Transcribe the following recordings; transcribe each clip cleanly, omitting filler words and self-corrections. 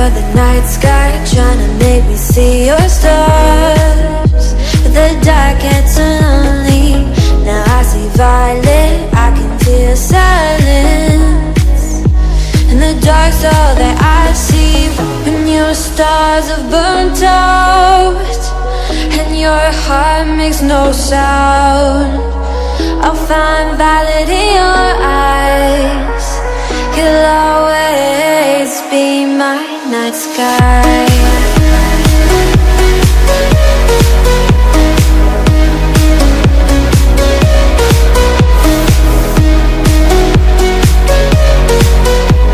You're the night sky, trying to make me see your stars. But the dark gets so lonely. Now I see violet, I can feel silence. And the dark's all that I see. When your stars have burnt out and your heart makes no sound, I'll find violet in your eyes. You'll always be my night sky.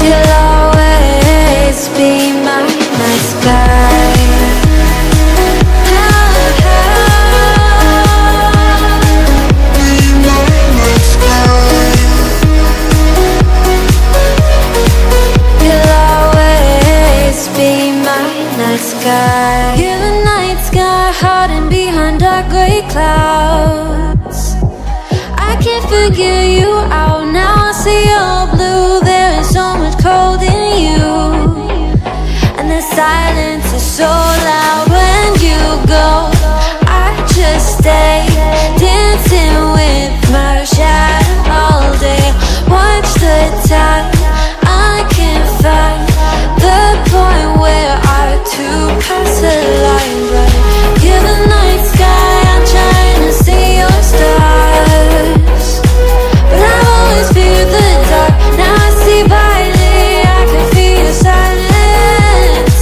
You'll always be my night sky. Sky. You're the night sky, hiding behind dark gray clouds. I can't figure you out now. I see you're blue. There is so much cold in you, and the silence is so loud when you go. I just stay dancing with my shadow all day. Watch the tide. I can't find the point where to pass the line, but you're the night sky. I'm trying to see your stars, but I've always feared the dark. Now I see violet, I can feel your silence.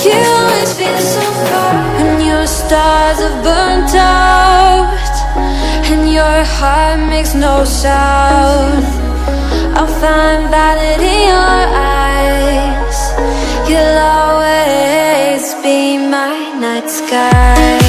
You always feel so far. When your stars have burnt out and your heart makes no sound, I'll find violet in your eyes. You'll always be my night sky.